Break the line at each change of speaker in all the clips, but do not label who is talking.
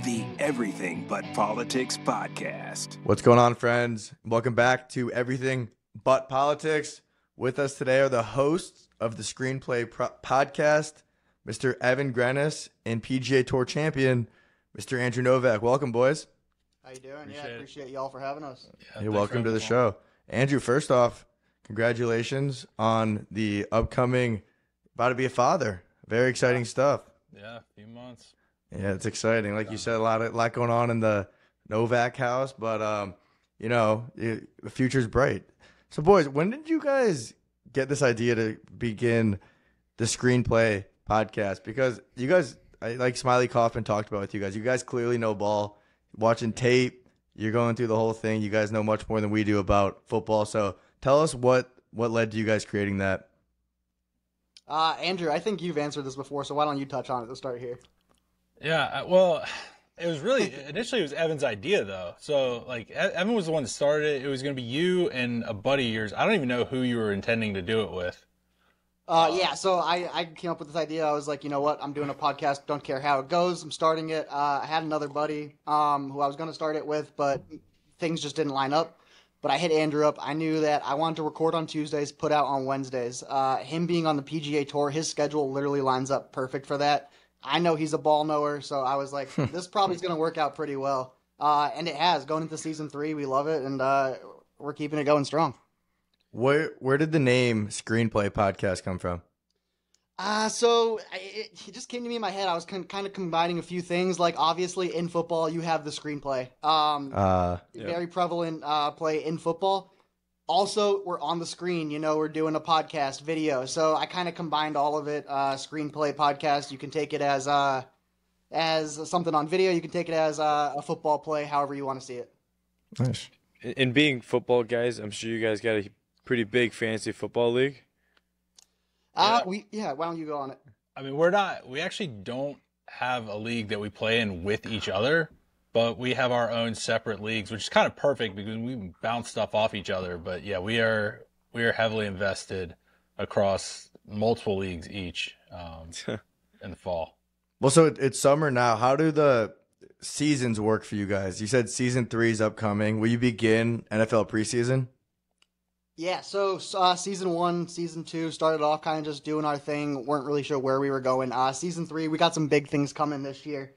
the Everything But Politics podcast.
What's going on, friends? Welcome back to Everything But Politics. With us today are the hosts of the Screenplay Podcast, Mr. Evan Grenus and PGA Tour Champion, Mr. Andrew Novak. Welcome, boys.
How you doing? I appreciate y'all for having us.
Hey, welcome to the show. Andrew, first off, congratulations on the upcoming, about to be a father. Very exciting stuff.
Yeah, a few months.
Yeah, it's exciting. Like you said, a lot going on in the Novak house, but the future's bright. So, boys, when did you guys get this idea to begin the Screenplay Podcast? Because you guys, like Smiley Kaufman talked about with you guys. You guys clearly know ball. Watching tape, you're going through the whole thing. You guys know much more than we do about football. So, tell us what led to you guys creating that.
Andrew, I think you've answered this before, so why don't you touch on it to start here?
Yeah, well, it was really, initially it was Evan's idea, though. So, like, Evan was the one that started it. It was going to be you and a buddy of yours. I don't even know who you were intending to do it with.
So I came up with this idea. I was like, you know what? I'm doing a podcast. Don't care how it goes. I'm starting it. I had another buddy who I was going to start it with, but things just didn't line up. But I hit Andrew up. I knew that I wanted to record on Tuesdays, put out on Wednesdays. Him being on the PGA Tour, his schedule literally lines up perfect for that. I know he's a ball knower, so I was like, this probably is going to work out pretty well. And it has. Going into season 3, we love it, and we're keeping it going strong.
Where did the name Screenplay Podcast come from?
It just came to me in my head. I was kind of combining a few things. Like, obviously, in football, you have the screenplay. Very prevalent play in football. Also, we're on the screen. We're doing a podcast video. So I kind of combined all of it. Screenplay Podcast. You can take it as something on video. You can take it as a football play, however you want to see it.
Nice.
And being football guys, I'm sure you guys got a pretty big fantasy football league.
Why don't you go on it?
I mean, we actually don't have a league that we play in with each other, but we have our own separate leagues, which is kind of perfect because we bounce stuff off each other. But yeah, we are heavily invested across multiple leagues each in the fall.
Well, so it's summer now. How do the seasons work for you guys? You said season 3 is upcoming. Will you begin NFL preseason?
Yeah, so season 1, season 2 started off kind of just doing our thing. Weren't really sure where we were going. Season 3, we got some big things coming this year.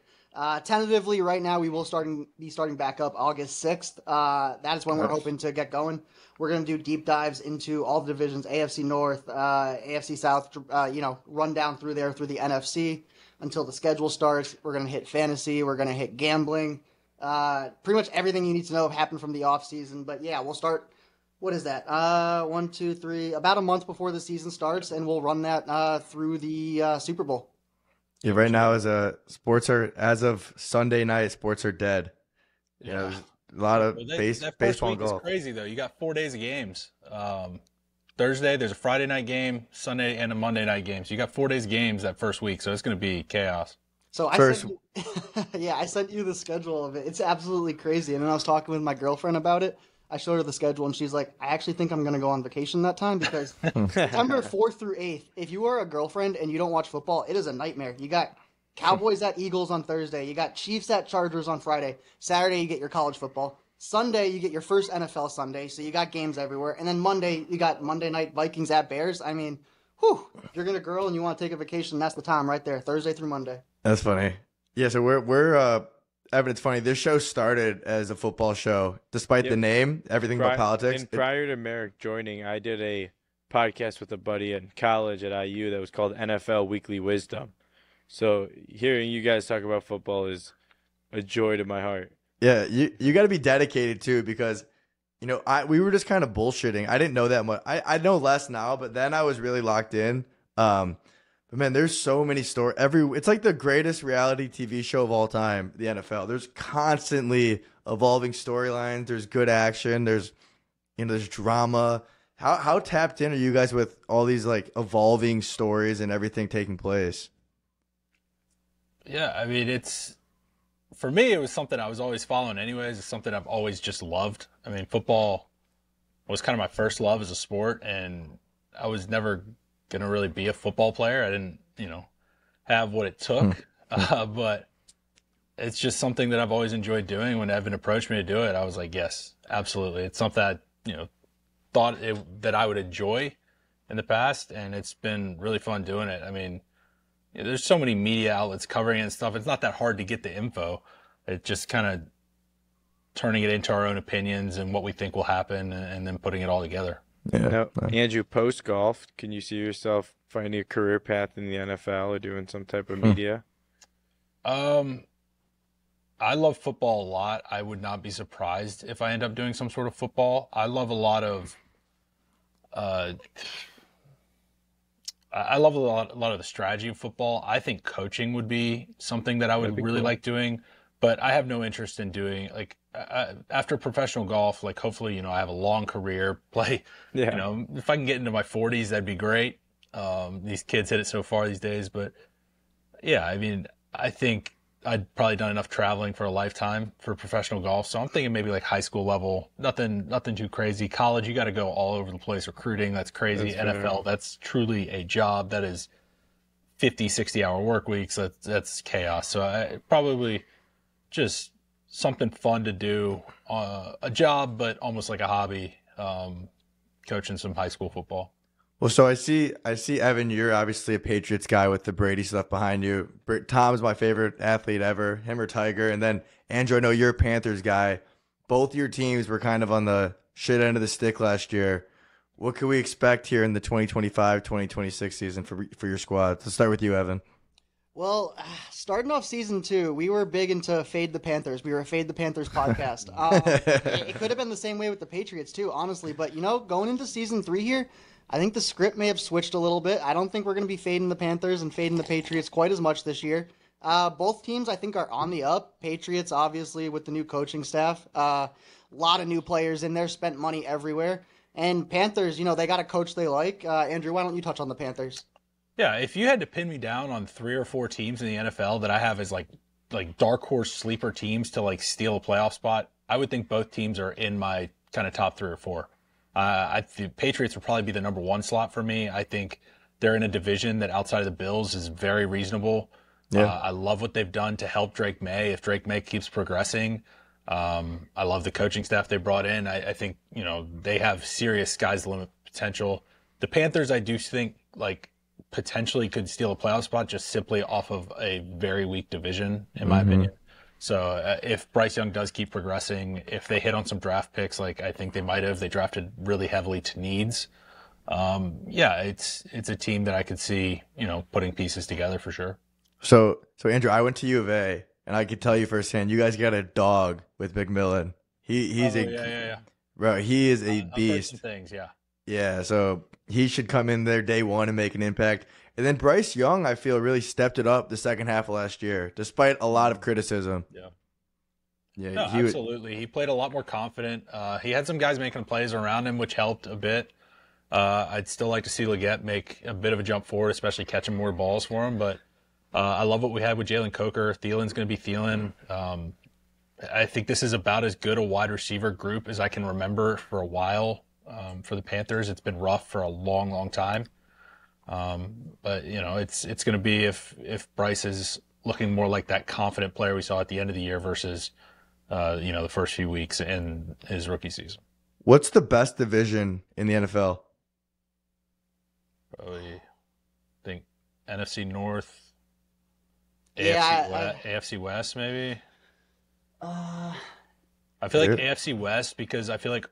Tentatively, right now, we will be starting back up August 6th. That is when we're hoping to get going. We're going to do deep dives into all the divisions, AFC North, AFC South, run down through there through the NFC until the schedule starts. We're going to hit fantasy. We're going to hit gambling. Pretty much everything you need to know happened from the offseason. But yeah, we'll start. What is that? 1, 2, 3, about a month before the season starts, and we'll run that through the Super Bowl.
Yeah, right now as of Sunday night, sports are dead.
Yeah,
there's a lot of baseball and golf.
It's crazy though. You got 4 days of games. Thursday, there's a Friday night game, Sunday, and a Monday night game. So you got 4 days of games that first week. So it's going to be chaos.
So I sent you the schedule of it. It's absolutely crazy. And then I was talking with my girlfriend about it. I showed her the schedule, and she's like, I actually think I'm going to go on vacation that time because September 4th through 8th, if you are a girlfriend and you don't watch football, it is a nightmare. You got Cowboys at Eagles on Thursday. You got Chiefs at Chargers on Friday. Saturday, you get your college football. Sunday, you get your first NFL Sunday, so you got games everywhere. And then Monday, you got Monday night Vikings at Bears. I mean, if you're going to girl and you want to take a vacation, that's the time right there, Thursday through Monday.
That's funny. Yeah, so we're Evan, it's funny. This show started as a football show, despite the name, Everything But Politics.
And prior to Merrick joining, I did a podcast with a buddy in college at IU that was called NFL Weekly Wisdom. So hearing you guys talk about football is a joy to my heart.
Yeah, you got to be dedicated too, because we were just kind of bullshitting. I didn't know that much. I know less now, but then I was really locked in. But man, there's so many stories. It's like the greatest reality TV show of all time, the NFL. There's constantly evolving storylines. There's good action. There's drama. How tapped in are you guys with all these like evolving stories and everything taking place?
Yeah, I mean, for me, it was something I was always following anyways. It's something I've always just loved. I mean, football was kind of my first love as a sport, and I was never going to really be a football player. I didn't, have what it took. But it's just something that I've always enjoyed doing. When Evan approached me to do it, I was like, yes, absolutely. It's something I, that I would enjoy in the past, and it's been really fun doing it. I mean, there's so many media outlets covering it and stuff. It's not that hard to get the info. It's just kind of turning it into our own opinions and what we think will happen, and then putting it all together.
Yeah.
Now, Andrew, post golf, can you see yourself finding a career path in the NFL or doing some type of media?
I love football a lot. I would not be surprised if I end up doing some sort of football. I love a lot of the strategy of football. I think coaching would be something that I would really cool. like doing, but I have no interest in doing after professional golf. Like, hopefully, I have a long career, play. Yeah. If I can get into my 40s, that'd be great. These kids hit it so far these days, but yeah, I mean, I think I'd probably done enough traveling for a lifetime for professional golf. So I'm thinking maybe like high school level, nothing too crazy. College, you got to go all over the place. Recruiting, that's crazy. That's NFL, fair. That's truly a job. That is 50, 60-hour work weeks. That's chaos. So I probably just something fun to do, a job, but almost like a hobby, coaching some high school football.
Well, so I see, Evan, you're obviously a Patriots guy with the Brady stuff behind you. Tom's my favorite athlete ever, him or Tiger. And then, Andrew, I know you're a Panthers guy. Both your teams were kind of on the shit end of the stick last year. What can we expect here in the 2025-2026 season for your squad? Let's start with you, Evan.
Well, starting off season 2, we were big into Fade the Panthers. We were a Fade the Panthers podcast. It could have been the same way with the Patriots, too, honestly. But, going into season 3 here, I think the script may have switched a little bit. I don't think we're going to be fading the Panthers and fading the Patriots quite as much this year. Both teams, I think, are on the up. Patriots, obviously, with the new coaching staff. A lot of new players in there, spent money everywhere. And Panthers, they got a coach they like. Andrew, why don't you touch on the Panthers?
Yeah, if you had to pin me down on 3 or 4 teams in the NFL that I have as like dark horse sleeper teams to like steal a playoff spot, I would think both teams are in my kind of top 3 or 4. The Patriots would probably be the number 1 slot for me. I think they're in a division that outside of the Bills is very reasonable. Yeah. I love what they've done to help Drake May. If Drake May keeps progressing, I love the coaching staff they brought in. I think, they have serious sky's the limit potential. The Panthers, I do think, potentially could steal a playoff spot just simply off of a very weak division, in my opinion. So if Bryce Young does keep progressing, if they hit on some draft picks, like I think they might have, they drafted really heavily to needs. It's a team that I could see, putting pieces together for sure.
So Andrew, I went to U of A, and I could tell you firsthand, you guys got a dog with McMillan. He's bro. He is a beast.
Things, yeah.
Yeah, so he should come in there day one and make an impact. And then Bryce Young, I feel, really stepped it up the second half of last year, despite a lot of criticism.
Yeah, no, absolutely. He played a lot more confident. He had some guys making plays around him, which helped a bit. I'd still like to see Leggett make a bit of a jump forward, especially catching more balls for him. But I love what we had with Jalen Coker. Thielen's going to be Thielen. I think this is about as good a wide receiver group as I can remember for a while. For the Panthers, it's been rough for a long, long time. But it's going to be if Bryce is looking more like that confident player we saw at the end of the year versus the first few weeks in his rookie season.
What's the best division in the NFL?
Probably think NFC North,
Yeah,
AFC West maybe. I feel like AFC West because I feel like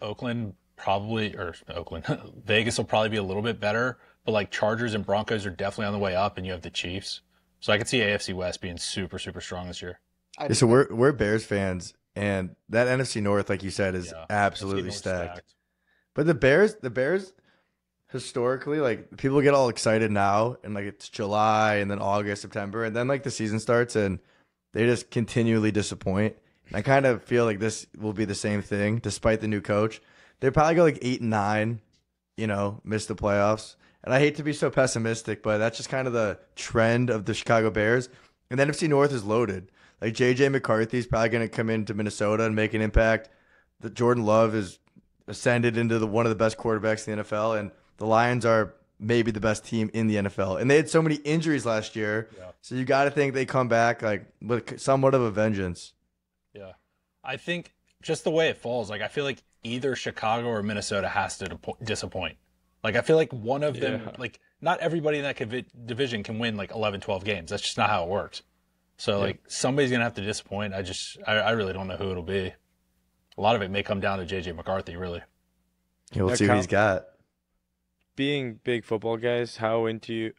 Vegas will probably be a little bit better, but like Chargers and Broncos are definitely on the way up, and you have the Chiefs. So I could see AFC West being super, super strong this year.
So we're Bears fans, and that NFC North, like you said, is absolutely stacked. But the Bears, historically, like people get all excited now, and like it's July, and then August, September, and then like the season starts, and they just continually disappoint. And I kind of feel like this will be the same thing, despite the new coach. They probably go like 8-9, miss the playoffs. And I hate to be so pessimistic, but that's just kind of the trend of the Chicago Bears. And the NFC North is loaded. Like J.J. McCarthy's probably going to come into Minnesota and make an impact. The Jordan Love is ascended into one of the best quarterbacks in the NFL. And the Lions are maybe the best team in the NFL. And they had so many injuries last year.
Yeah.
So you got to think they come back like with somewhat of a vengeance.
Yeah. I think just the way it falls, like I feel like either Chicago or Minnesota has to disappoint. Like I feel like one of them, like not everybody in that division can win like 11, 12 games. That's just not how it works. So like somebody's going to have to disappoint. I really don't know who it'll be. A lot of it may come down to JJ McCarthy, really.
Yeah, we'll see what he's got.
Being big football guys, how into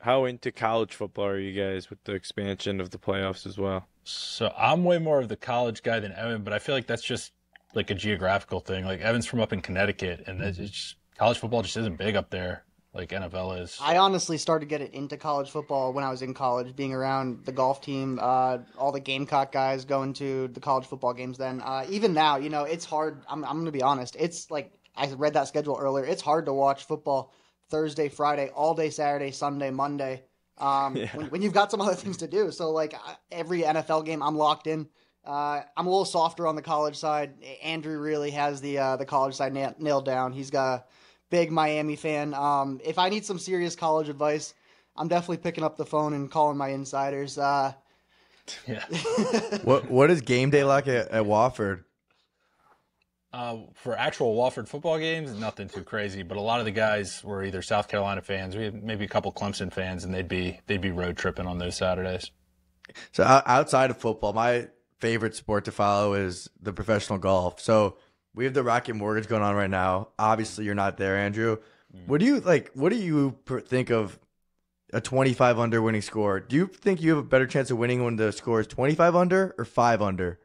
college football are you guys with the expansion of the playoffs as well?
So I'm way more of the college guy than Evan, but I feel like that's just like a geographical thing. Like Evan's from up in Connecticut, and it's just, college football just isn't big up there like NFL is.
I honestly started getting into college football when I was in college, being around the golf team, all the Gamecock guys going to the college football games then. Even now, it's hard. I'm going to be honest. It's like I read that schedule earlier. It's hard to watch football Thursday, Friday, all day Saturday, Sunday, Monday, when you've got some other things to do. So, like, every NFL game, I'm locked in. I'm a little softer on the college side. Andrew really has the college side nailed down. He's got a big Miami fan. If I need some serious college advice, I'm definitely picking up the phone and calling my insiders.
Yeah.
What is game day like at Wofford?
For actual Wofford football games, nothing too crazy. But a lot of the guys were either South Carolina fans. We had maybe a couple Clemson fans, and they'd be road tripping on those Saturdays.
So outside of football, my favorite sport to follow is the professional golf. So we have the Rocket Mortgage going on right now. Obviously, you're not there, Andrew. What do you think of a 25 under winning score? Do you think you have a better chance of winning when the score is 25 under or 5 under?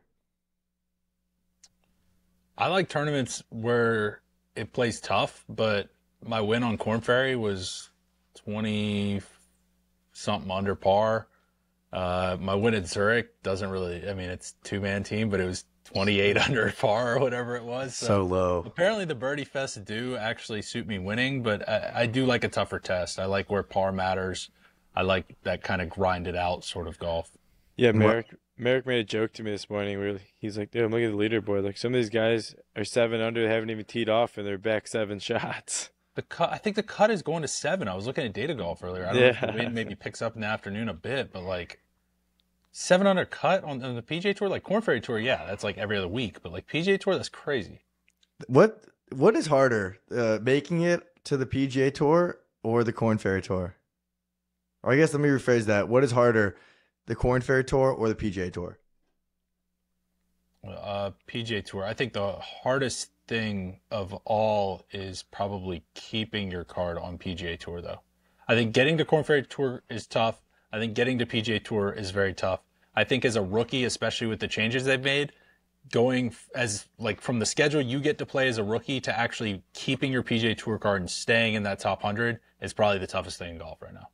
I like tournaments where it plays tough, but my win on Korn Ferry was 20-something under par. My win at Zurich doesn't really, I mean, it's two-man team, but it was 28 under par or whatever it was.
So low.
Apparently the birdie fests do actually suit me winning, but I do like a tougher test. I like where par matters. I like that kind of grinded out sort of golf.
Yeah, Merrick made a joke to me this morning. He's like, dude, I'm looking at the leaderboard. Like, some of these guys are 7 under, they haven't even teed off, and they're back 7 shots.
I think the cut is going to 7. I was looking at data golf earlier. I don't know if the wind maybe picks up in the afternoon a bit, but like 7 under cut on the PGA Tour, like Korn Ferry Tour, yeah, that's like every other week. But like PGA Tour, that's crazy.
What is harder, making it to the PGA Tour or the Korn Ferry Tour? Or I guess let me rephrase that. What is harder, the Korn Ferry Tour or the PGA Tour?
PGA Tour. I think the hardest thing of all is probably keeping your card on PGA Tour, though. I think getting to Korn Ferry Tour is tough. I think getting to PGA Tour is very tough. I think as a rookie, especially with the changes they've made, going as like from the schedule you get to play as a rookie to actually keeping your PGA Tour card and staying in that top 100 is probably the toughest thing in golf right now.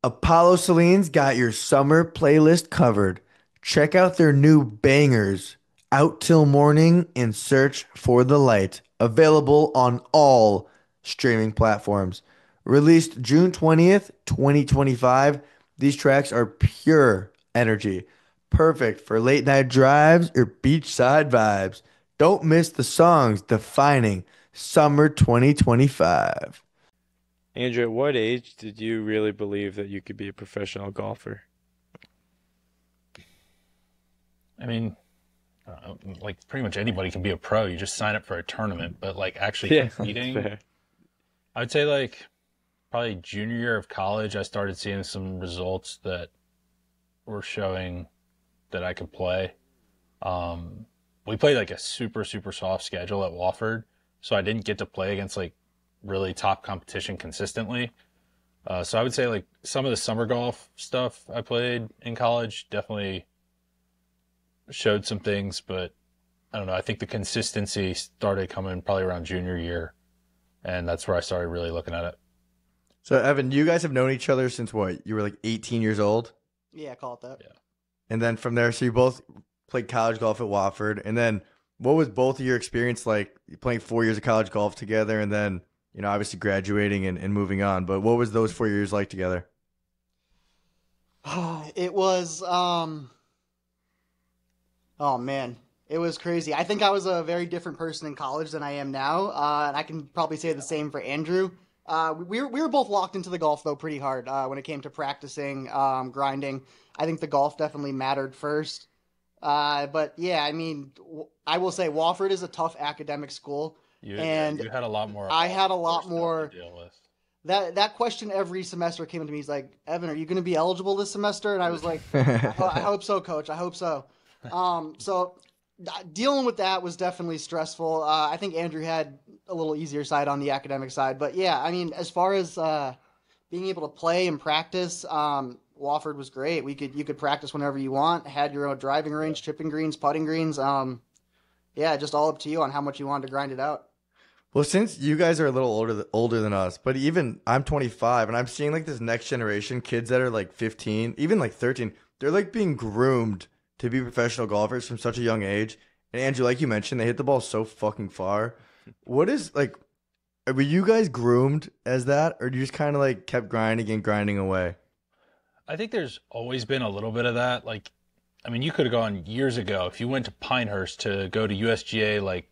Apollo Celine's got your summer playlist covered. Check out their new bangers, Out Till Morning and Search for the Light, available on all streaming platforms. Released June 20th, 2025, these tracks are pure energy, perfect for late night drives or beachside vibes. Don't miss the songs defining summer 2025.
Andrew, at what age did you really believe that you could be a professional golfer?
I mean, like pretty much anybody can be a pro. You just sign up for a tournament, but like actually competing, I would say like probably junior year of college, I started seeing some results that were showing that I could play. We played like a super, super soft schedule at Wofford, so I didn't get to play against like really top competition consistently. So I would say like some of the summer golf stuff I played in college definitely showed some things, but I don't know. I think the consistency started coming probably around junior year, and that's where I started really looking at it.
So Evan, you guys have known each other since what? You were like 18 years old?
Yeah, call it that.
Yeah.
And then from there, so you both played college golf at Wofford. And then what was both of your experience like playing 4 years of college golf together and then, obviously graduating and moving on? But what was those 4 years like together?
It was, oh man, it was crazy. I think I was a very different person in college than I am now. And I can probably say the same for Andrew. We were both locked into the golf though pretty hard when it came to practicing, grinding. I think the golf definitely mattered first. But yeah, I mean, I will say Wofford is a tough academic school, and
you had a lot more.
I had a lot
stuff
more.
to deal with.
That question every semester came to me. He's like, Evan, are you going to be eligible this semester? And I was like, I hope so, coach. I hope so. So dealing with that was definitely stressful. I think Andrew had a little easier side on the academic side, but yeah, I mean, as far as being able to play and practice, Wofford was great. You could practice whenever you want. Had your own driving range, chipping greens, putting greens. Yeah, just all up to you on how much you wanted to grind it out.
Well, since you guys are a little older than us, but even I'm 25 and I'm seeing like this next generation kids that are like 15, even like 13, they're like being groomed to be professional golfers from such a young age. And Andrew, like you mentioned, they hit the ball so fucking far. What is like, were you guys groomed as that, or you just kind of like kept grinding and grinding away?
I think there's always been a little bit of that. Like, I mean, you could have gone years ago if you went to Pinehurst to go to USGA like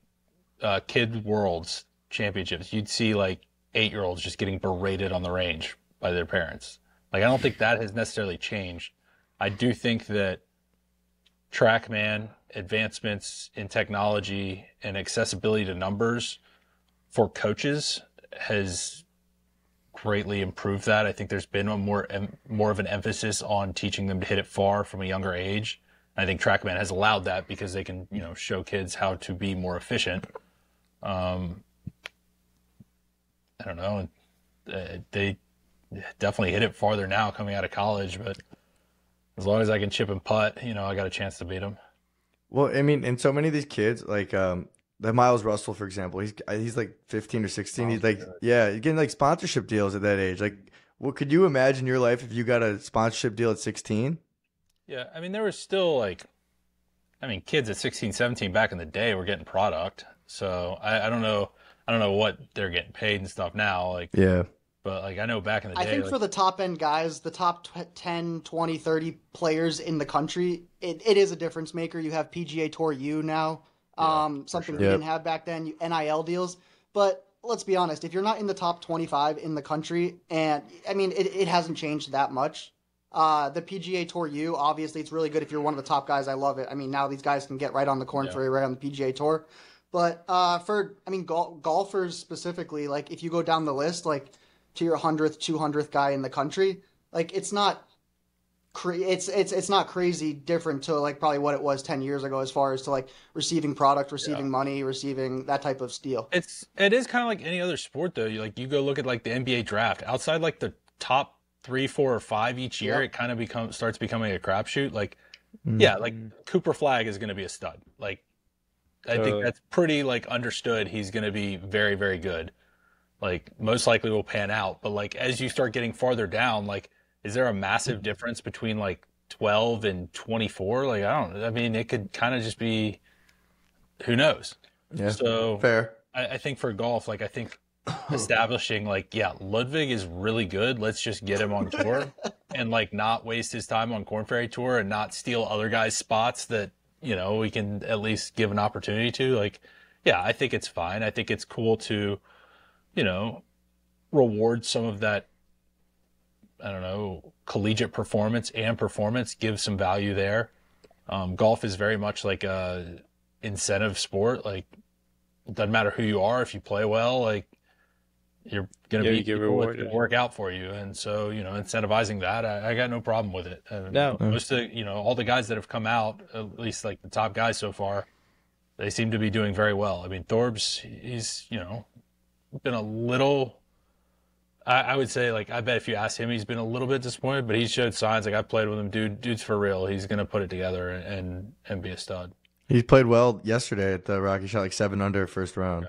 Kid Worlds Championships. You'd see like 8-year-olds just getting berated on the range by their parents. Like, I don't think that has necessarily changed. I do think that TrackMan, advancements in technology and accessibility to numbers for coaches has greatly improved that. I think there's been a more of an emphasis on teaching them to hit it far from a younger age. I think TrackMan has allowed that because they can, show kids how to be more efficient. I don't know. They definitely hit it farther now coming out of college, but as long as I can chip and putt, I got a chance to beat them.
Well, I mean, and so many of these kids, like the Miles Russell, for example, he's like 15 or 16. He's like, yeah, you're getting like sponsorship deals at that age. Like, what could you imagine your life if you got a sponsorship deal at 16?
Yeah, I mean, there was still kids at 16, 17 back in the day were getting product. So I don't know what they're getting paid and stuff now. Like, yeah. But like, I know back in the day,
I think for the top end guys, the top 10, 20, 30 players in the country, it is a difference maker. You have PGA Tour U now, something we didn't have back then, NIL deals. But let's be honest, if you're not in the top 25 in the country, and I mean, it hasn't changed that much. The PGA Tour U, obviously, it's really good if you're one of the top guys. I love it. I mean, now these guys can get right on the Korn Ferry, right on the PGA Tour. But golfers specifically, like if you go down the list, like to your 100th, 200th guy in the country, like it's not crazy different to like probably what it was 10 years ago as far as to like receiving product, receiving money, receiving that type of deal.
It is kind of like any other sport though. You go look at like the NBA draft outside like the top 3, 4, or 5 each year. It kind of starts becoming a crapshoot. Like, like Cooper Flagg is going to be a stud. Like, I think that's pretty like understood. He's going to be very, very good. Like, most likely will pan out. But like, as you start getting farther down, like, is there a massive difference between like 12 and 24? Like, I mean, it could kind of just be, who knows? Yeah. So
fair.
I think for golf, like, I think establishing like, Ludwig is really good. Let's just get him on tour and like not waste his time on Korn Ferry Tour and not steal other guys' spots that, we can at least give an opportunity to. Like, I think it's fine. I think it's cool to, reward some of that, I don't know, collegiate performance, give some value there. Golf is very much like a incentive sport. Like, it doesn't matter who you are. If you play well, like, you're going to be people rewarded. That work out for you. And so, incentivizing that, I got no problem with it. Most of, all the guys that have come out, at least like the top guys so far, they seem to be doing very well. I mean, Thorb's, he's, been a little, I would say, like, I bet if you ask him, he's been a little bit disappointed, but he showed signs. Like, I played with him, dude's for real. He's going to put it together and be a stud.
He played well yesterday at the Rocky. Shot like 7 under first round.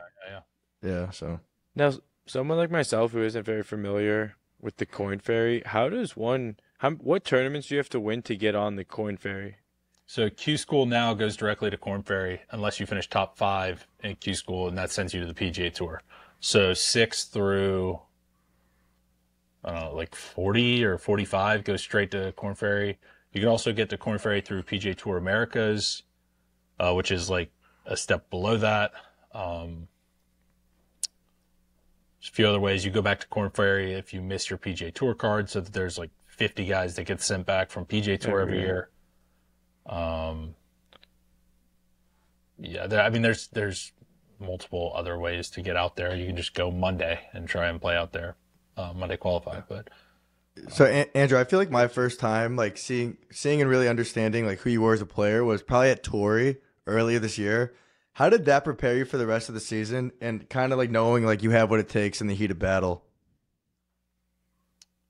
Yeah. So
now, someone like myself who isn't very familiar with the Korn Ferry, what tournaments do you have to win to get on the Korn Ferry?
So Q School now goes directly to Korn Ferry unless you finish top 5 in Q School, and that sends you to the PGA Tour. So 6 through, I don't know, like 40 or 45 goes straight to Korn Ferry. You can also get to Korn Ferry through PGA Tour Americas, which is like a step below that. There's a few other ways. You go back to Korn Ferry if you miss your PGA Tour card, so that there's like 50 guys that get sent back from PGA Tour every year. There's multiple other ways to get out there. You can just go Monday and try and play out there, Monday qualify. But
so Andrew, I feel like my first time like seeing and really understanding like who you were as a player was probably at Torrey earlier this year. How did that prepare you for the rest of the season and kind of like knowing like you have what it takes in the heat of battle?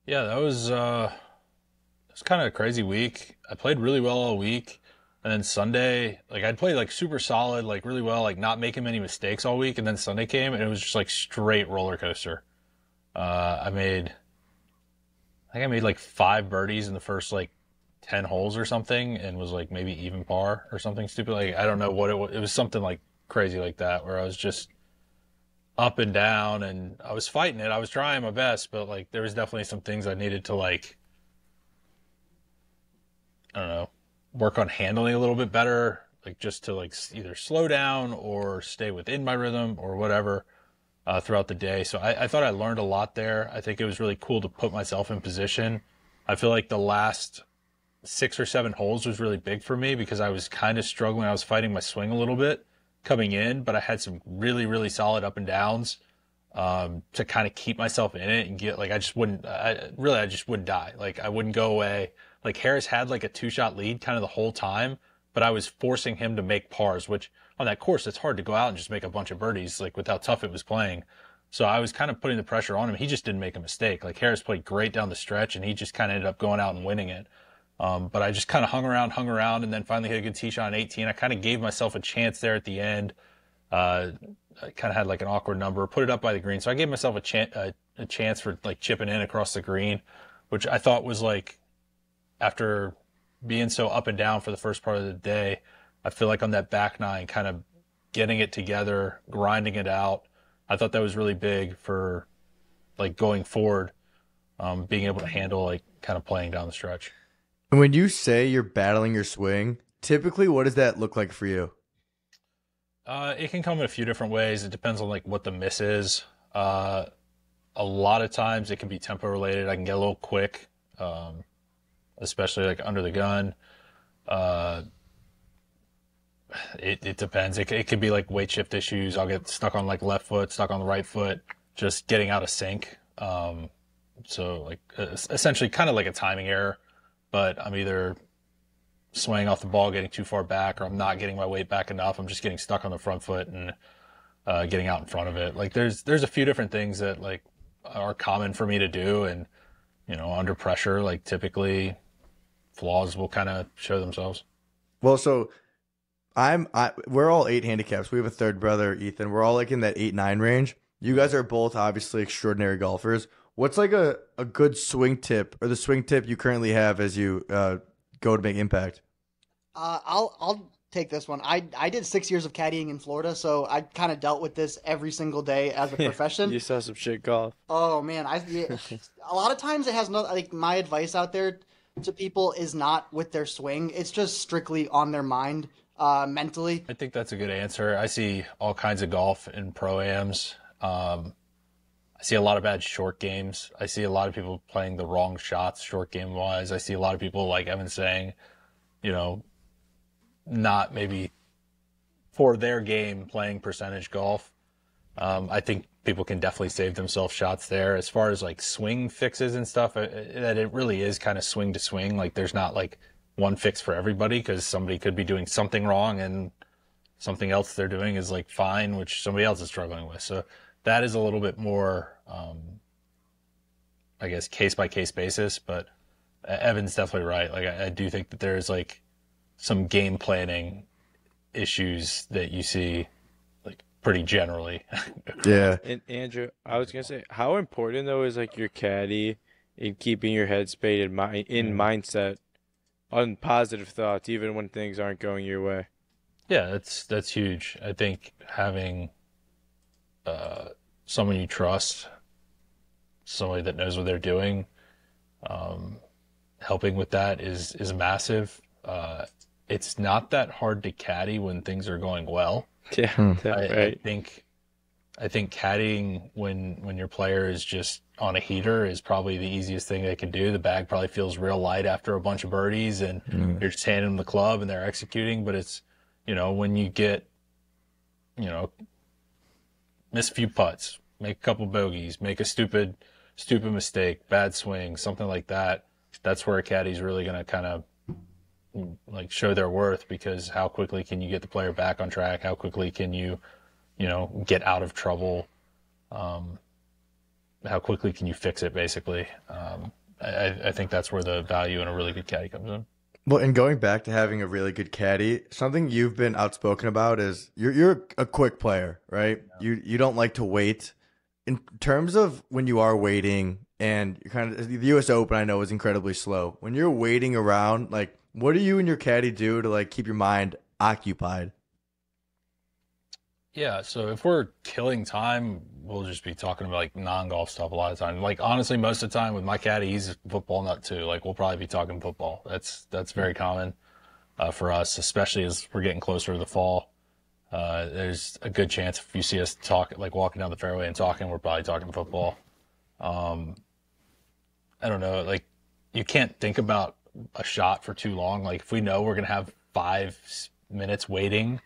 Yeah, that was kind of a crazy week. I played really well all week. And then Sunday, like I'd played like super solid, like really well, like not making many mistakes all week. And then Sunday came and it was just like straight roller coaster. I think I made like 5 birdies in the first like 10 holes or something and was like maybe even par or something stupid. Like, I don't know what it was. It was something like crazy like that where I was just up and down and I was fighting it. I was trying my best, but like there was definitely some things I needed to like, I don't know, work on handling a little bit better, like just to like either slow down or stay within my rhythm or whatever throughout the day. So I thought I learned a lot there. I think it was really cool to put myself in position. I feel like the last 6 or 7 holes was really big for me because I was kind of struggling. I was fighting my swing a little bit coming in, but I had some really, really solid up and downs to kind of keep myself in it and get like, I just wouldn't die. Like I wouldn't go away. Like Harris had like a 2-shot lead kind of the whole time, but I was forcing him to make pars, which on that course, it's hard to go out and just make a bunch of birdies, like with how tough it was playing. So I was kind of putting the pressure on him. He just didn't make a mistake. Like Harris played great down the stretch and he just kind of ended up going out and winning it. But I just kind of hung around and then finally hit a good tee shot on 18. I kind of gave myself a chance there at the end. I kind of had like an awkward number, put it up by the green. So I gave myself a chance for like chipping in across the green, which I thought was like, after being so up and down for the first part of the day, I feel like on that back nine, kind of getting it together, grinding it out. I thought that was really big for like going forward, being able to handle like kind of playing down the stretch.
And when you say you're battling your swing, typically what does that look like for you?
It can come in a few different ways. It depends on like what the miss is. A lot of times it can be tempo related. I can get a little quick, especially like under the gun. It depends. It could be like weight shift issues. I'll get stuck on like left foot, stuck on the right foot, just getting out of sync. So like essentially kind of like a timing error, but I'm either swaying off the ball, getting too far back, or I'm not getting my weight back enough. I'm just getting stuck on the front foot and getting out in front of it. Like there's a few different things that like are common for me to do, and you know, under pressure, like typically flaws will kind of show themselves.
Well, so we're all 8 handicaps. We have a third brother, Ethan. We're all like in that 8-9 range. You guys are both obviously extraordinary golfers. What's like a good swing tip or the swing tip you currently have as you go to make impact?
I'll take this one. I did 6 years of caddying in Florida, so I kind of dealt with this every single day as a profession.
You saw some shit golf.
Oh man, a lot of times it has no like my advice out there to people is not with their swing. It's just strictly on their mind, mentally.
I think that's a good answer. I see all kinds of golf in pro-ams. I see a lot of bad short games. I see a lot of people playing the wrong shots short game wise. I see a lot of people, like Evan saying, you know, not maybe for their game playing percentage golf. I think people can definitely save themselves shots there. As far as like swing fixes and stuff, that it really is kind of swing to swing. Like there's not like one fix for everybody, because somebody could be doing something wrong and something else they're doing is like fine, which somebody else is struggling with. So that is a little bit more, I guess, case by case basis. But Evan's definitely right. Like I do think that there's like some game planning issues that you see like pretty generally.
Yeah.
And Andrew, I was gonna say, how important though is like your caddy in keeping your headspace in mindset on positive thoughts, even when things aren't going your way?
Yeah, that's huge. I think having someone you trust, somebody that knows what they're doing, helping with that is massive. It's not that hard to caddy when things are going well.
Yeah, right.
I I think caddying when your player is just on a heater is probably the easiest thing they can do. The bag probably feels real light after a bunch of birdies, and you're just handing them the club and they're executing. But it's, when you get, miss a few putts, make a couple bogeys, make a stupid mistake, bad swing, something like that. That's where a caddy's really going to kind of like show their worth, because how quickly can you get the player back on track? How quickly can you, get out of trouble? How quickly can you fix it, basically? I think that's where the value in a really good caddy comes in.
Well, and going back to having a really good caddy, something you've been outspoken about is you're a quick player, right? Yeah. You don't like to wait. In terms of when you are waiting, and you're kind of, the U.S. Open, I know, is incredibly slow. When you're waiting around, like, what do you and your caddy do to like keep your mind occupied?
Yeah, so if we're killing time, we'll just be talking about like non-golf stuff a lot of the time. Like, honestly, most of the time with my caddy, he's a football nut too. Like, we'll probably be talking football. That's very common for us, especially as we're getting closer to the fall. There's a good chance if you see us talk, like walking down the fairway and talking, we're probably talking football. I don't know, like, you can't think about a shot for too long. Like, if we know we're going to have 5 minutes waiting,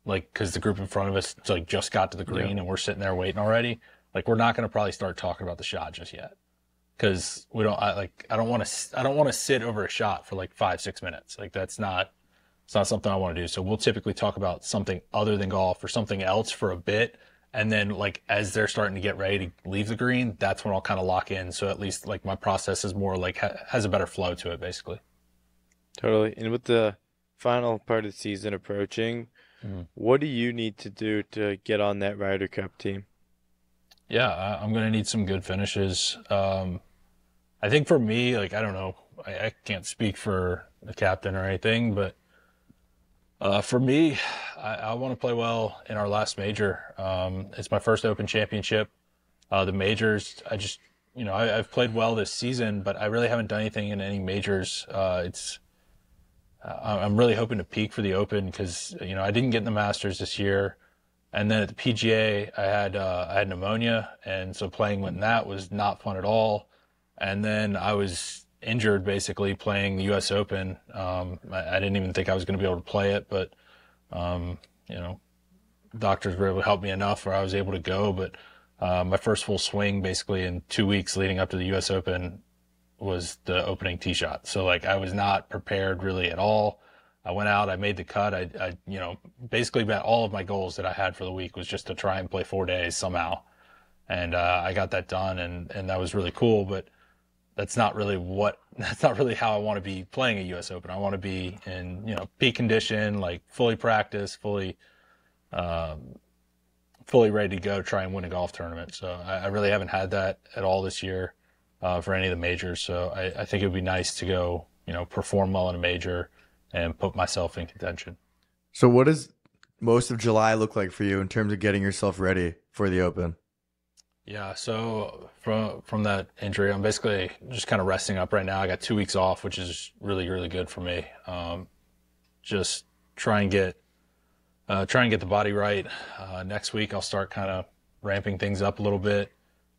like, because the group in front of us like just got to the green and we're sitting there waiting already, like, we're not going to probably start talking about the shot just yet, because we don't. I don't want to sit over a shot for like 5-6 minutes. Like, it's not something I want to do. So we'll typically talk about something other than golf or something else for a bit, and then like as they're starting to get ready to leave the green, that's when I'll kind of lock in. So at least like my process is more like has a better flow to it, basically.
Totally. And with the final part of the season approaching, what do you need to do to get on that Ryder Cup team?
Yeah, I'm going to need some good finishes. I think for me, like, I don't know, I can't speak for the captain or anything, but for me, I want to play well in our last major. It's my first Open Championship. The majors, I've played well this season, but I really haven't done anything in any majors. I'm really hoping to peak for the Open, because I didn't get in the Masters this year, and then at the PGA I had pneumonia, and so playing in that was not fun at all. And then I was injured basically playing the U.S. Open. I didn't even think I was going to be able to play it, but doctors were able to help me enough where I was able to go. But my first full swing basically in 2 weeks leading up to the U.S. Open was the opening tee shot. So like, I was not prepared really at all. I went out, I made the cut. I basically bet all of my goals that I had for the week was just to try and play 4 days somehow. And I got that done, and that was really cool. But that's not really how I want to be playing a U.S. Open. I want to be in, peak condition, like fully practiced, fully ready to go, try and win a golf tournament. So I really haven't had that at all this year for any of the majors. So I think it would be nice to go, perform well in a major and put myself in contention.
So what does most of July look like for you in terms of getting yourself ready for the Open?
Yeah, so from that injury, I'm basically just kind of resting up right now. I got 2 weeks off, which is really, really good for me. Just try and get the body right. Next week, I'll start kind of ramping things up a little bit,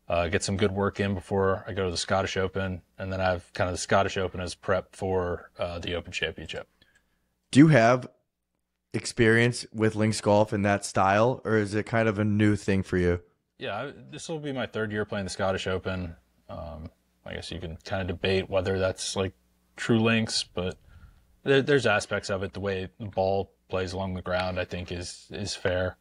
get some good work in before I go to the Scottish Open, and then I have kind of the Scottish Open as prep for the Open Championship.
Do you have experience with links golf in that style, or is it kind of a new thing for you?
Yeah, this will be my third year playing the Scottish Open. I guess you can kind of debate whether that's like true links, but there's aspects of it. The way the ball plays along the ground, I think, is fair.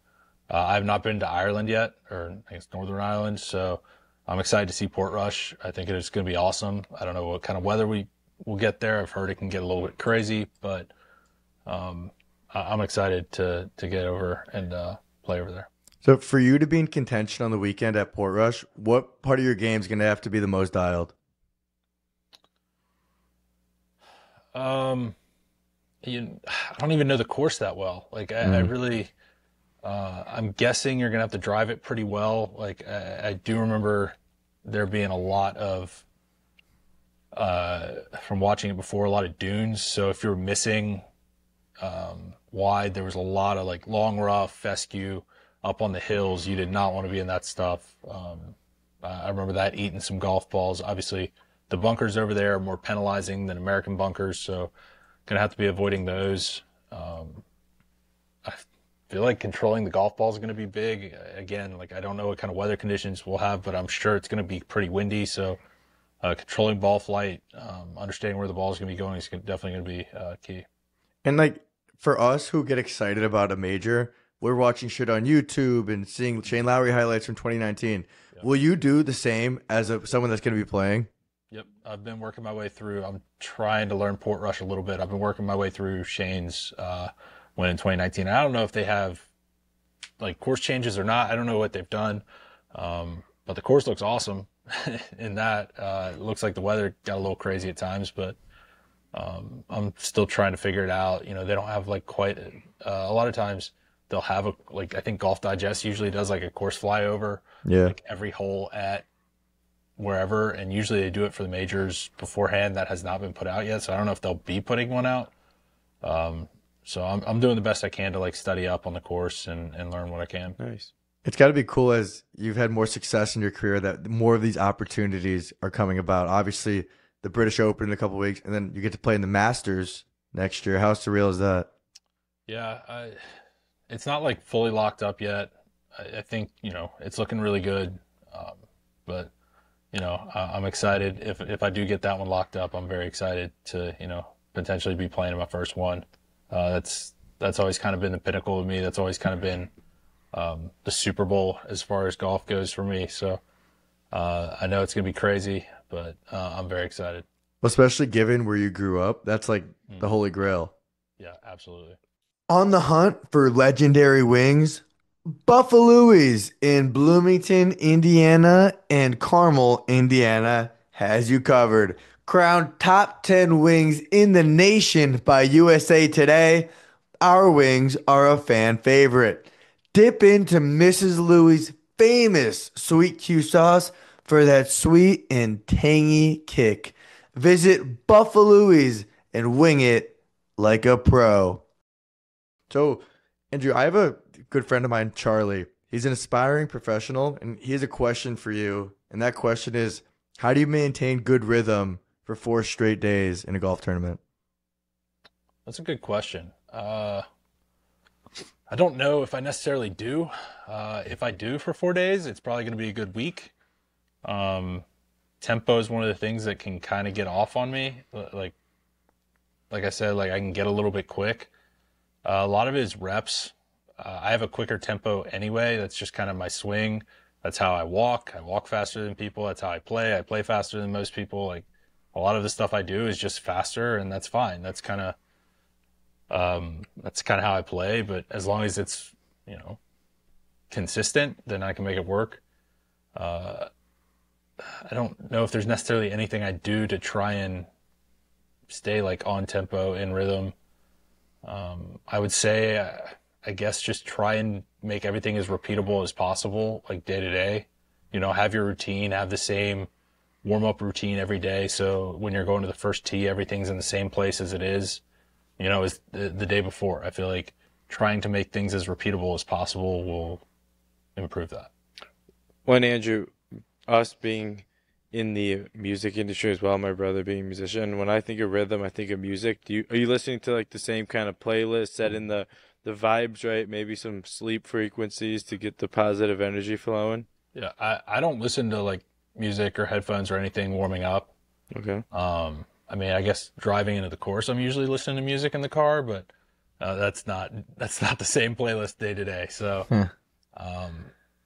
I have not been to Ireland yet, or I guess Northern Ireland, so I'm excited to see Portrush. I think it's going to be awesome. I don't know what kind of weather we will get there. I've heard it can get a little bit crazy, but I'm excited to get over and play over there.
So for you to be in contention on the weekend at Portrush, what part of your game is going to have to be the most dialed?
I don't even know the course that well. Like, I really, I'm guessing you're going to have to drive it pretty well. Like, I do remember there being a lot of, from watching it before, a lot of dunes. So if you're missing wide, there was a lot of like long rough, fescue. up on the hills. You did not want to be in that stuff. I remember that eating some golf balls. Obviously, the bunkers over there are more penalizing than American bunkers, so gonna have to be avoiding those. I feel like controlling the golf balls is going to be big. Again, like I don't know what kind of weather conditions we'll have, but I'm sure it's going to be pretty windy. So controlling ball flight, understanding where the ball is going to be going is definitely going to be key.
And like for us who get excited about a major, we're watching shit on YouTube and seeing Shane Lowry highlights from 2019. Yep. Will you do the same as someone that's going to be playing?
Yep. I've been working my way through. I'm trying to learn Portrush a little bit. I've been working my way through Shane's win in 2019. I don't know if they have like course changes or not. I don't know what they've done. But the course looks awesome in that. It looks like the weather got a little crazy at times, but I'm still trying to figure it out. You know, they don't have like quite a lot of times they'll have I think Golf Digest usually does like a course flyover.
Yeah.
Like every hole at wherever, and usually they do it for the majors beforehand. That has not been put out yet, so I don't know if they'll be putting one out. So I'm doing the best I can to like study up on the course and learn what I can.
Nice.
It's got to be cool as you've had more success in your career that more of these opportunities are coming about. Obviously, the British Open in a couple of weeks, and then you get to play in the Masters next year. How surreal is that?
Yeah, it's not like fully locked up yet. I think, you know, it's looking really good. But, you know, I'm excited. If I do get that one locked up, I'm very excited to, you know, potentially be playing in my first one. That's always kind of been the pinnacle of me. That's always kind of been the Super Bowl as far as golf goes for me. So I know it's going to be crazy, but I'm very excited.
Well, especially given where you grew up, that's like the holy grail.
Yeah, absolutely.
On the hunt for legendary wings, Buffalo's in Bloomington, Indiana, and Carmel, Indiana has you covered. Crowned top 10 wings in the nation by USA Today, our wings are a fan favorite. Dip into Mrs. Louie's famous sweet Q sauce for that sweet and tangy kick. Visit Buffalo's and wing it like a pro. So, Andrew, I have a good friend of mine, Charlie. He's an aspiring professional, and he has a question for you. And that question is, how do you maintain good rhythm for 4 straight days in a golf tournament?
That's a good question. I don't know if I necessarily do. If I do for 4 days, it's probably going to be a good week. Tempo is one of the things that can kind of get off on me. Like I said, like I can get a little bit quick. A lot of it is reps. I have a quicker tempo anyway. That's just kind of my swing. That's how I walk. I walk faster than people. That's how I play. I play faster than most people. Like a lot of the stuff I do is just faster, and that's fine. That's kind of how I play. But as long as it's, you know, consistent, then I can make it work. I don't know if there's necessarily anything I do to try and stay like on tempo, in rhythm. I would say, I guess, just try and make everything as repeatable as possible, like day to day. You know, have your routine, have the same warm-up routine every day. So when you're going to the first tee, everything's in the same place as it is, you know, as the day before. I feel like trying to make things as repeatable as possible will improve that.
When Andrew, us being in the music industry as well, my brother being a musician, when I think of rhythm, I think of music. Are you listening to like the same kind of playlist, set in the vibes right? Maybe some sleep frequencies to get the positive energy flowing?
Yeah, I don't listen to like music or headphones or anything warming up.
Okay.
I mean, I guess driving into the course, I'm usually listening to music in the car, but that's not the same playlist day to day. So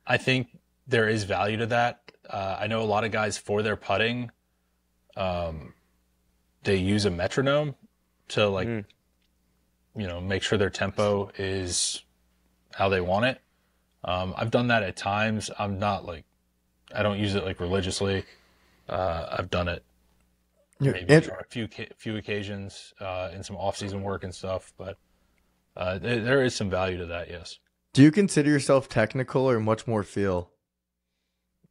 I think there is value to that. I know a lot of guys for their putting, they use a metronome to like, you know, make sure their tempo is how they want it. I've done that at times. I'm not like, I don't use it like religiously. I've done it maybe on a few occasions in some off-season work and stuff, but there is some value to that, yes.
Do you consider yourself technical or much more feel?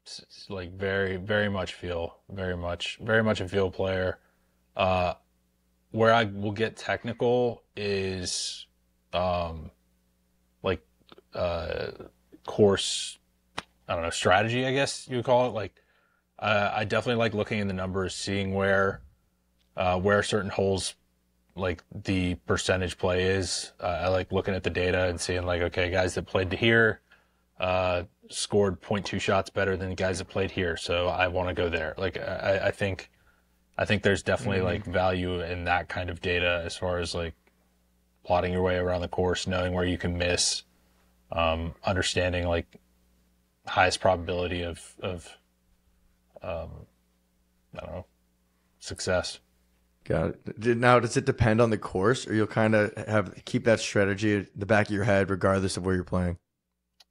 It's like very, very much feel, very much a feel player. Where I will get technical is course, I don't know, strategy, I guess you would call it. Like, I definitely like looking in the numbers, seeing where certain holes, like the percentage play is. I like looking at the data and seeing like, okay, guys that played to here scored 0.2 shots better than guys that played here, so I want to go there. Like, I think there's definitely like value in that kind of data as far as like plotting your way around the course, knowing where you can miss, understanding like highest probability of I don't know, success.
Got it. Now, does it depend on the course, or you'll kind of keep that strategy at the back of your head regardless of where you're playing?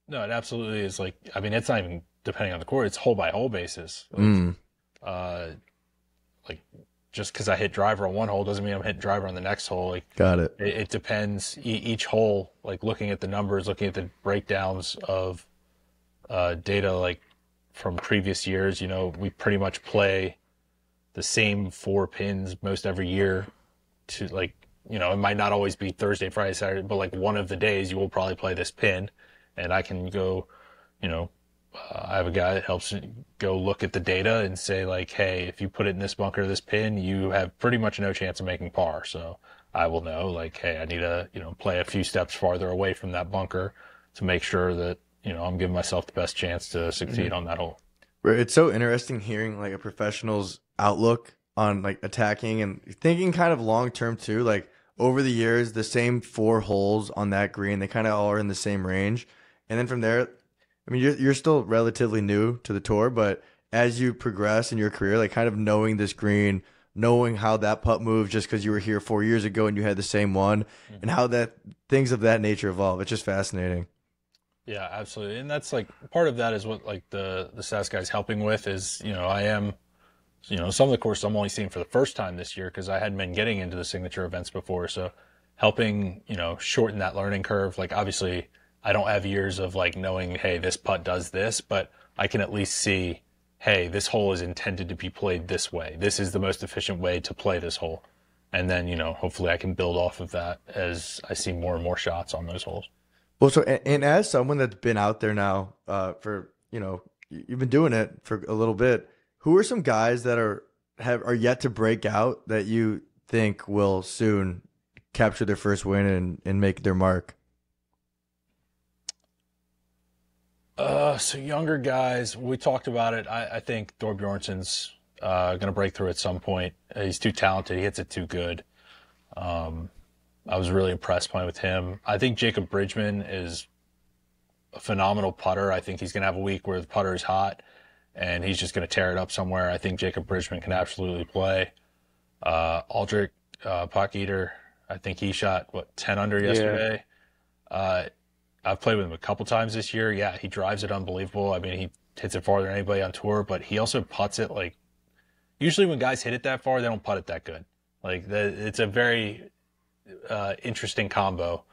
No, it absolutely is. Like, I mean, it's not even depending on the course; it's hole by hole basis. Like, like just because I hit driver on one hole doesn't mean I'm hitting driver on the next hole. Like,
got it.
It depends. Each hole, like looking at the numbers, looking at the breakdowns of data, like from previous years. You know, we pretty much play the same 4 pins most every year. To like, you know, it might not always be Thursday, Friday, Saturday, but like one of the days you will probably play this pin, and I can go, you know. I have a guy that helps go look at the data and say like, hey, if you put it in this bunker, this pin, you have pretty much no chance of making par. So I will know like, hey, I need to, you know, play a few steps farther away from that bunker to make sure that, you know, I'm giving myself the best chance to succeed on that hole.
It's so interesting hearing like a professional's outlook on like attacking and thinking kind of long term too. Like over the years, the same 4 holes on that green, they kind of all are in the same range. And then from there, I mean, you're still relatively new to the tour, but as you progress in your career, like kind of knowing this green, knowing how that putt moves just because you were here 4 years ago and you had the same one, and how that things of that nature evolve. It's just fascinating.
Yeah, absolutely. And that's like part of that is what like the SAS guy's helping with is, you know, I am, you know, some of the courses I'm only seeing for the first time this year because I hadn't been getting into the signature events before. So helping, you know, shorten that learning curve. Like obviously I don't have years of like knowing, hey, this putt does this, but I can at least see, hey, this hole is intended to be played this way. This is the most efficient way to play this hole. And then, you know, hopefully I can build off of that as I see more and more shots on those holes.
Well, so, and as someone that's been out there now for, you know, you've been doing it for a little bit, who are some guys that are yet to break out that you think will soon capture their first win and make their mark?
So younger guys, we talked about it. I think Thorbjornsen's going to break through at some point. He's too talented. He hits it too good. I was really impressed playing with him. I think Jacob Bridgman is a phenomenal putter. I think he's going to have a week where the putter is hot and he's just going to tear it up somewhere. I think Jacob Bridgman can absolutely play. Aldrich Puckeater, I think he shot, 10 under yesterday. Yeah. I've played with him a couple times this year. Yeah, he drives it unbelievable. I mean, he hits it farther than anybody on tour, but he also putts it like, usually when guys hit it that far, they don't putt it that good. Like, it's a very interesting combo.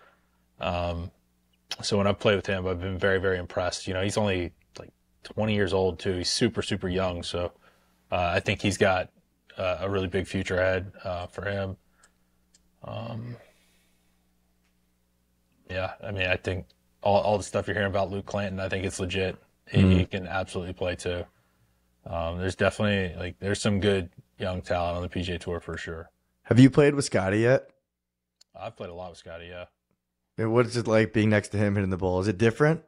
So when I've played with him, I've been very, very impressed. You know, he's only like 20 years old too. He's super, super young. So I think he's got a really big future ahead for him. Yeah, I mean, I think all the stuff you're hearing about Luke Clanton, I think it's legit. He can absolutely play too. There's definitely there's some good young talent on the PGA Tour for sure.
Have you played with Scotty yet?
I've played a lot with Scotty, yeah.
And what is it like being next to him hitting the ball? Is it different?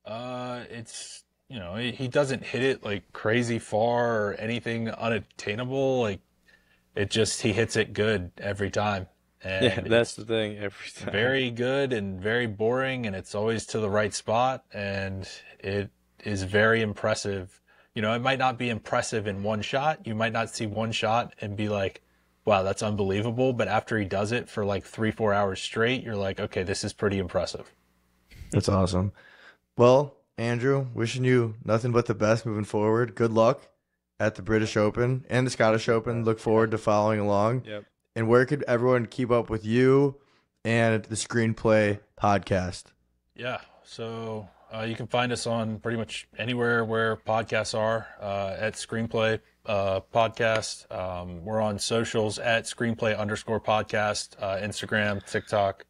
It's, you know, he doesn't hit it like crazy far or anything unattainable. Like it just, he hits it good every time. And
yeah, that's the thing. Every time.
Very good and very boring, and it's always to the right spot, and it is very impressive. You know, it might not be impressive in one shot. You might not see one shot and be like, wow, that's unbelievable. But after he does it for like 3-4 hours straight, you're like, okay, this is pretty impressive.
That's awesome. Well, Andrew, wishing you nothing but the best moving forward. Good luck at the British Open and the Scottish Open. Look forward to following along.
Yep.
And where could everyone keep up with you and the Screenplay Podcast?
Yeah, so you can find us on pretty much anywhere where podcasts are at Screenplay Podcast. We're on socials at Screenplay_podcast, Instagram, TikTok,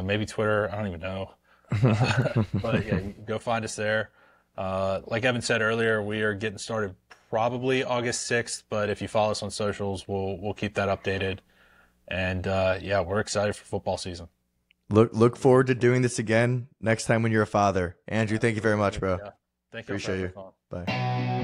maybe Twitter. I don't even know. But yeah, you can go find us there. Like Evan said earlier, we are getting started probably August 6th, but if you follow us on socials, we'll keep that updated. And yeah, we're excited for football season.
Look forward to doing this again next time when you're a father. Andrew, thank you very much, bro.
Yeah. Thank you.
Appreciate you.
On.
Bye.